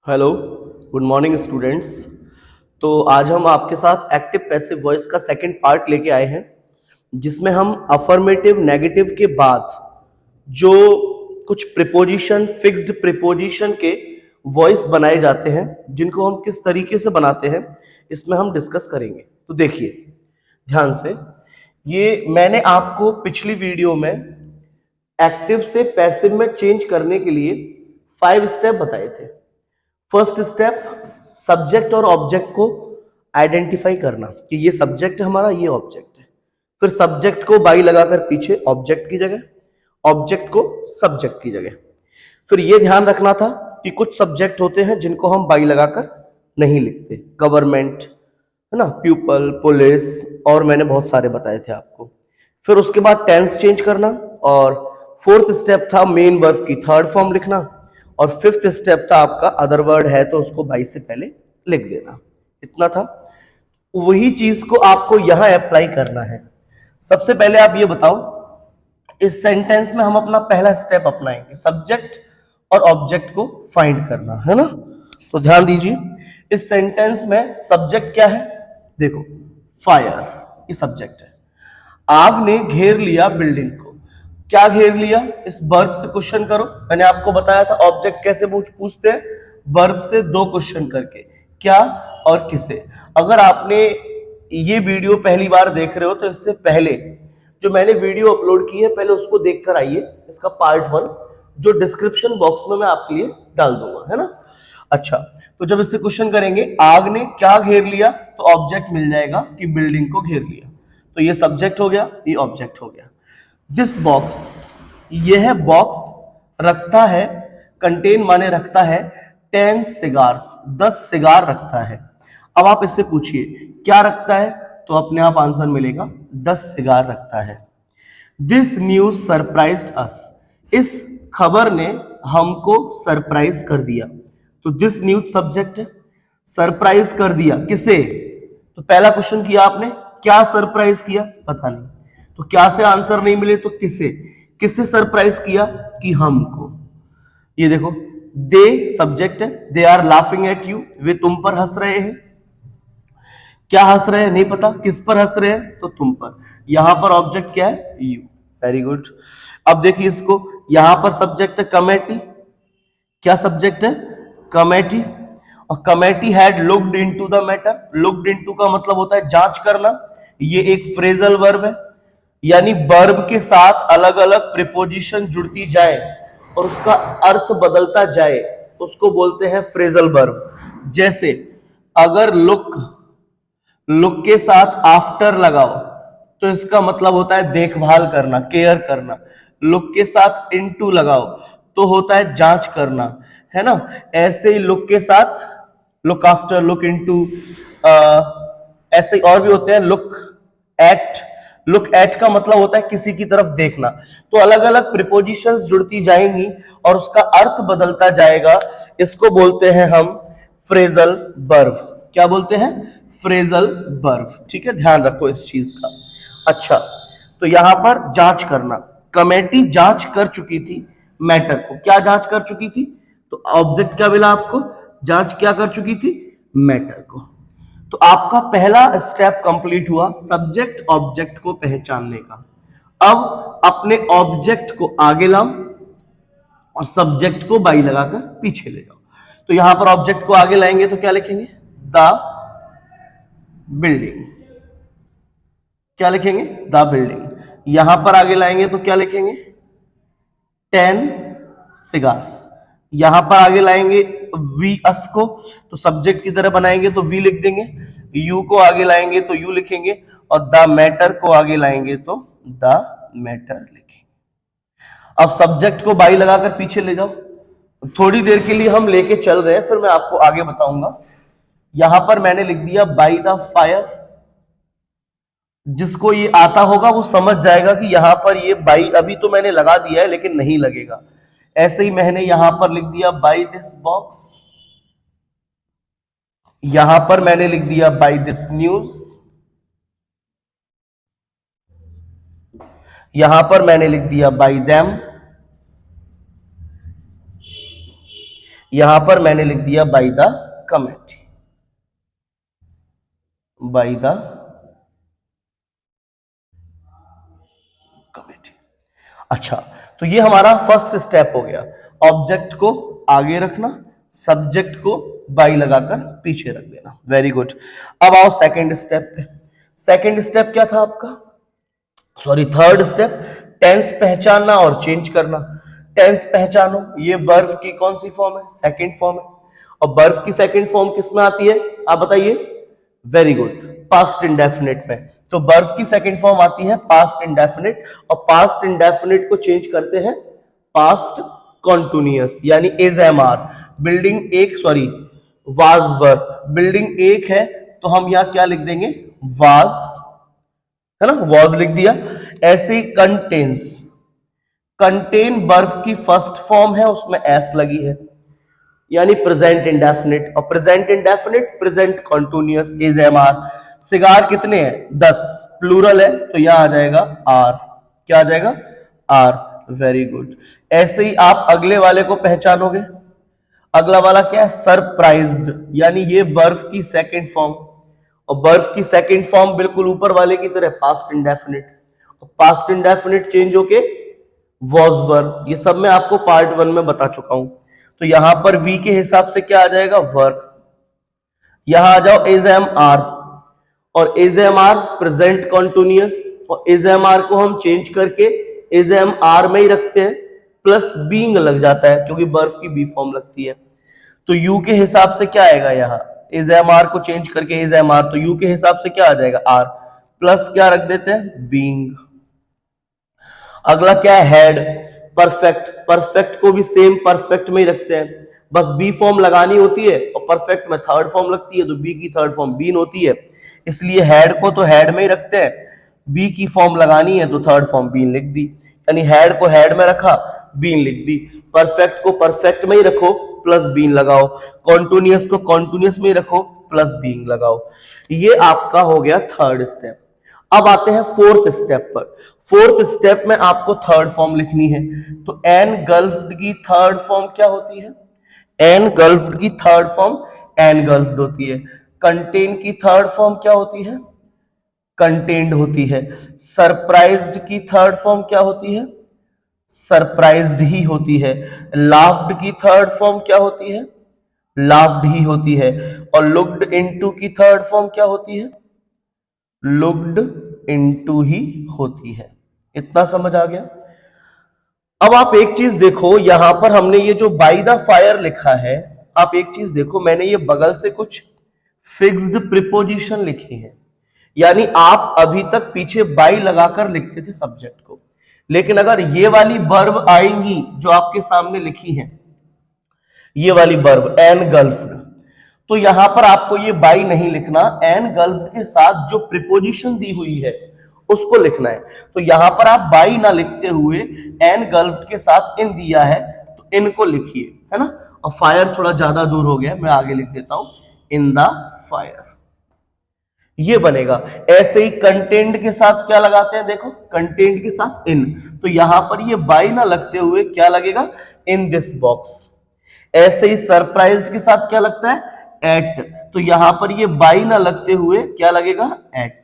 Hello, good morning students. तो आज हम आपके साथ एक्टिव पैसिव वॉइस का सेकंड पार्ट लेके आए हैं, जिसमें हम अफर्मेटिव नेगेटिव के बाद जो कुछ प्रिपोजिशन फिक्स्ड प्रिपोजिशन के वॉइस बनाए जाते हैं, जिनको हम किस तरीके से बनाते हैं, इसमें हम डिस्कस करेंगे। तो देखिए ध्यान से, ये मैंने आपको पिछली वीडियो में एक्टिव से पैसिव में चेंज करने के लिए 5 स्टेप बताए थे। फर्स्ट स्टेप, सब्जेक्ट और ऑब्जेक्ट को आइडेंटिफाई करना कि ये सब्जेक्ट है हमारा, ये ऑब्जेक्ट है। फिर सब्जेक्ट को बाई लगाकर पीछे ऑब्जेक्ट की जगह, ऑब्जेक्ट को सब्जेक्ट की जगह। फिर ये ध्यान रखना था कि कुछ सब्जेक्ट होते हैं जिनको हम बाई लगाकर नहीं लिखते, गवर्नमेंट है ना, पीपल, पुलिस, और मैंने बहुत सारे बताए थे आपको। फिर उसके बाद टेंस चेंज करना, और फोर्थ स्टेप था मेन वर्ब की थर्ड फॉर्म लिखना, और फिफ्थ स्टेप था आपका अदर वर्ड है तो उसको बाई से पहले लिख देना। इतना था। वही चीज को आपको यहां अप्लाई करना है। सबसे पहले आप ये बताओ, इस सेंटेंस में हम अपना पहला स्टेप अपनाएंगे, सब्जेक्ट और ऑब्जेक्ट को फाइंड करना, है ना। तो ध्यान दीजिए, इस सेंटेंस में सब्जेक्ट क्या है, देखो फायर, ये सब्जेक्ट है। आग ने घेर लिया बिल्डिंग को, क्या घेर लिया, इस वर्ब से क्वेश्चन करो। मैंने आपको बताया था ऑब्जेक्ट कैसे पूछते हैं, वर्ब से दो क्वेश्चन करके, क्या और किसे। अगर आपने ये वीडियो पहली बार देख रहे हो तो इससे पहले जो मैंने वीडियो अपलोड की है, पहले उसको देखकर आइए, इसका पार्ट 1 जो डिस्क्रिप्शन बॉक्स में मैं आपके लिए डाल दूंगा, है ना। अच्छा, तो जब इससे क्वेश्चन करेंगे आग ने क्या घेर लिया, तो ऑब्जेक्ट मिल जाएगा कि बिल्डिंग को घेर लिया। तो ये सब्जेक्ट हो गया, ये ऑब्जेक्ट हो गया। दिस बॉक्स, यह बॉक्स रखता है, कंटेन माने रखता है, 10 सिगार्स, 10 सिगार रखता है। अब आप इससे पूछिए क्या रखता है, तो अपने आप आंसर मिलेगा 10 सिगार रखता है। दिस न्यूज सरप्राइज्ड अस, इस खबर ने हमको सरप्राइज कर दिया। तो दिस न्यूज सब्जेक्ट है, सरप्राइज कर दिया किसे, तो पहला क्वेश्चन किया आपने, क्या सरप्राइज किया, पता नहीं, तो क्या से आंसर नहीं मिले तो किसे, किससे सरप्राइज किया, कि हमको। ये देखो, दे सब्जेक्ट है, they are laughing at you, वे तुम पर हंस रहे हैं। क्या हंस रहे हैं नहीं पता, किस पर हंस रहे हैं, तो तुम पर। यहां पर ऑब्जेक्ट क्या है, यू। Very good. अब देखिए इसको, यहां पर सब्जेक्ट है कमेटी, क्या सब्जेक्ट है, कमेटी, और committee had looked into the matter. Looked into का मतलब होता है जांच करना। ये एक फ्रेजल वर्ब है, यानी वर्ब के साथ अलग अलग प्रीपोजिशन जुड़ती जाए और उसका अर्थ बदलता जाए, उसको बोलते हैं फ्रेजल वर्ब। जैसे अगर लुक, लुक के साथ आफ्टर लगाओ तो इसका मतलब होता है देखभाल करना, केयर करना। लुक के साथ इनटू लगाओ तो होता है जांच करना, है ना। ऐसे ही लुक के साथ लुक आफ्टर, लुक इनटू, ऐसे और भी होते हैं, लुक एट। लुक एट का मतलब होता है किसी की तरफ देखना। तो अलग अलग प्रिपोजिशंस जुड़ती जाएंगी और उसका अर्थ बदलता जाएगा, इसको बोलते हैं हम फ्रेजल वर्ब। क्या बोलते हैं, फ्रेजल वर्ब। ठीक है, ध्यान रखो इस चीज का। अच्छा, तो यहां पर जांच करना, कमेटी जांच कर चुकी थी मैटर को, क्या जांच कर चुकी थी, तो ऑब्जेक्ट क्या मिला आपको, जांच क्या कर चुकी थी, मैटर को। तो आपका पहला स्टेप कंप्लीट हुआ सब्जेक्ट ऑब्जेक्ट को पहचानने का। अब अपने ऑब्जेक्ट को आगे लाओ और सब्जेक्ट को बाई लगाकर पीछे ले जाओ। तो यहां पर ऑब्जेक्ट को आगे लाएंगे तो क्या लिखेंगे, द बिल्डिंग। क्या लिखेंगे, द बिल्डिंग। यहां पर आगे लाएंगे तो क्या लिखेंगे, 10 सिगार्स। यहां पर आगे लाएंगे वी अस को, तो सब्जेक्ट की तरह बनाएंगे तो वी लिख देंगे। यू को आगे लाएंगे तो यू लिखेंगे, और द मैटर को आगे लाएंगे तो द मैटर लिखेंगे। अब सब्जेक्ट को बाई लगाकर पीछे ले जाओ। थोड़ी देर के लिए हम लेके चल रहे हैं, फिर मैं आपको आगे बताऊंगा। यहां पर मैंने लिख दिया बाई द फायर। जिसको ये आता होगा वो समझ जाएगा कि यहां पर ये बाई अभी तो मैंने लगा दिया है लेकिन नहीं लगेगा। ऐसे ही मैंने यहां पर लिख दिया बाई दिस बॉक्स, यहां पर मैंने लिख दिया बाई दिस न्यूज, यहां पर मैंने लिख दिया बाई देम, यहां पर मैंने लिख दिया by the committee, by the committee. अच्छा, तो ये हमारा फर्स्ट स्टेप हो गया, ऑब्जेक्ट को आगे रखना, सब्जेक्ट को बाई लगाकर पीछे रख देना। Very good. अब आओ सेकंड स्टेप पे। सेकंड स्टेप क्या था आपका, सॉरी थर्ड स्टेप, टेंस पहचानना और चेंज करना। टेंस पहचानो, ये वर्ब की कौन सी फॉर्म है, सेकंड फॉर्म है, और वर्ब की सेकंड फॉर्म किस में आती है आप बताइए। वेरी गुड, पास्ट इंडेफिनिट में। तो वर्ब की सेकंड फॉर्म आती है पास्ट इंडेफिनिट, और पास्ट इंडेफिनिट को चेंज करते हैं पास्ट कॉन्टिन्यूअस, यानी इज एम आर। बिल्डिंग एक, सॉरी वाज वर्ब, बिल्डिंग एक है तो हम यहां क्या लिख देंगे, वाज, है ना, वॉज लिख दिया। ऐसे ही कंटेन्स, कंटेन वर्ब की फर्स्ट फॉर्म है, उसमें एस लगी है, यानी प्रेजेंट इंडेफिनिट, और present indefinite present continuous is am are. सिगार कितने हैं, 10, प्लूरल है तो यहां आ जाएगा आर, क्या आ जाएगा, आर। Very good. ऐसे ही आप अगले वाले को पहचानोगे, अगला वाला क्या है, सरप्राइज्ड, यानी ये वर्ब की सेकंड फॉर्म, और वर्ब की सेकंड फॉर्म बिल्कुल ऊपर वाले की तरह पास्ट इंडेफिनिट, और पास्ट इंडेफिनिट चेंज होके वॉज वर्ब। ये सब मैं आपको पार्ट 1 में बता चुका हूं। तो यहां पर वी के हिसाब से क्या आ जाएगा, वर्ब। यहां आ जाओ इज एम आर, और is am are present continuous, और इज एम आर को हम चेंज करके इज एम आर में ही रखते हैं, प्लस बीइंग लग जाता है क्योंकि वर्ब की बी फॉर्म लगती है। तो यू के हिसाब से क्या आएगा, यहां इज एम आर को चेंज करके इज एम आर, तो यू के हिसाब से क्या आ जाएगा, आर, प्लस क्या रख देते हैं, बीइंग। अगला क्या है, हेड, परफेक्ट। परफेक्ट को भी सेम परफेक्ट में ही रखते हैं, बस बी फॉर्म लगानी होती है, और परफेक्ट में थर्ड फॉर्म लगती है, तो बी की थर्ड फॉर्म बीन होती है, इसलिए हेड को तो हेड में ही रखते हैं, बी की फॉर्म लगानी है तो थर्ड फॉर्म बीन लिख दी, यानी हेड को हेड में रखा, बीन लिख दी। परफेक्ट को परफेक्ट में ही रखो, प्लस बीन लगाओ। कॉन्टिन्यूअस को कॉन्टिन्यूअस में ही रखो, प्लस बीन लगाओ। ये आपका हो गया थर्ड स्टेप। अब आते हैं फोर्थ स्टेप पर। फोर्थ स्टेप में आपको थर्ड फॉर्म लिखनी है, तो एनगल्फ्ड की थर्ड फॉर्म क्या होती है, एनगल्फ्ड की थर्ड फॉर्म एनगल्फ्ड होती है। कंटेन की थर्ड फॉर्म क्या होती है, कंटेन्ड होती है। सरप्राइज्ड की थर्ड फॉर्म क्या होती है, सरप्राइज्ड ही होती है। लाफ्ड की थर्ड फॉर्म क्या होती है, लाफ्ड ही होती है। और लुक्ड इनटू की थर्ड फॉर्म क्या होती है, लुक्ड इनटू ही होती है। इतना समझ आ गया। अब आप एक चीज देखो, यहां पर हमने ये जो बाय द फायर लिखा है, आप एक चीज देखो, मैंने ये बगल से कुछ फिक्स्ड प्रीपोजिशन लिखी है, यानी आप अभी तक पीछे बाई लगाकर लिखते थे सब्जेक्ट को, लेकिन अगर ये वाली वर्ब आएंगी जो आपके सामने लिखी है, ये वाली वर्ब एनगल्फ्ड, तो यहां पर आपको ये बाई नहीं लिखना, एनगल्फ्ड के साथ जो प्रीपोजिशन दी हुई है उसको लिखना है। तो यहां पर आप बाई ना लिखते हुए एनगल्फ्ड के साथ इन दिया है तो इनको लिखिए, है ना। और फायर थोड़ा ज्यादा दूर हो गया, मैं आगे लिख देता हूं, इन द फायर, ये बनेगा। ऐसे ही कंटेंट के साथ क्या लगाते हैं, देखो कंटेंट के साथ इन, तो यहां पर ये बाई ना लगते हुए क्या लगेगा, इन दिस बॉक्स। ऐसे ही सरप्राइज्ड के साथ क्या लगता है, एट, तो यहां पर ये बाई ना लगते हुए क्या लगेगा, एट।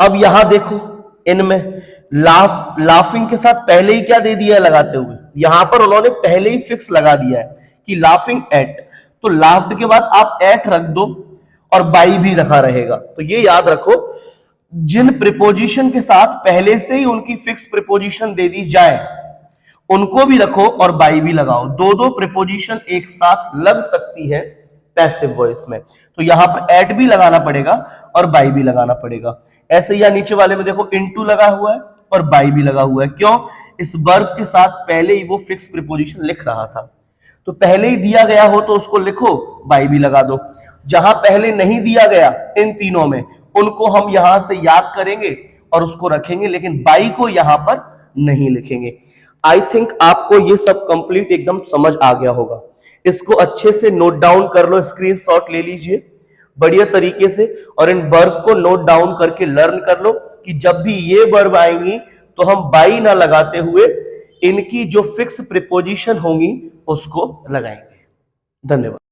अब यहां देखो, इनमें लाफिंग के साथ पहले ही क्या दे दिया है लगाते हुए, यहां पर उन्होंने पहले ही फिक्स लगा दिया है कि लाफिंग एट, तो लाफ्ड के बाद आप एट रख दो और बाई भी रखा रहेगा। तो ये याद रखो, जिन प्रीपोजिशन के साथ पहले से ही उनकी फिक्स प्रीपोजिशन दे दी जाए उनको भी रखो और बाई भी लगाओ। दो दो प्रीपोजिशन एक साथ लग सकती है पैसिव वॉइस में, तो यहां पर एट भी लगाना पड़ेगा और बाई भी लगाना पड़ेगा। ऐसे या नीचे वाले में देखो इनटू लगा हुआ है और बाई भी लगा हुआ है, क्यों, इस वर्ब के साथ पहले ही वो फिक्स प्रीपोजिशन लिख रहा था, तो पहले ही दिया गया हो तो उसको लिखो, बाई भी लगा दो। जहां पहले नहीं दिया गया इन तीनों में, उनको हम यहां से याद करेंगे और उसको रखेंगे, लेकिन बाई को यहां पर नहीं लिखेंगे। आई थिंक आपको ये सब कंप्लीट एकदम समझ आ गया होगा। इसको अच्छे से नोट डाउन कर लो, स्क्रीनशॉट ले लीजिए बढ़िया तरीके से, और इन वर्ब को नोट डाउन करके लर्न कर लो कि जब भी ये वर्ब आएंगी तो हम बाई ना लगाते हुए इनकी जो फिक्स प्रीपोजिशन होंगी उसको लगाएंगे। धन्यवाद।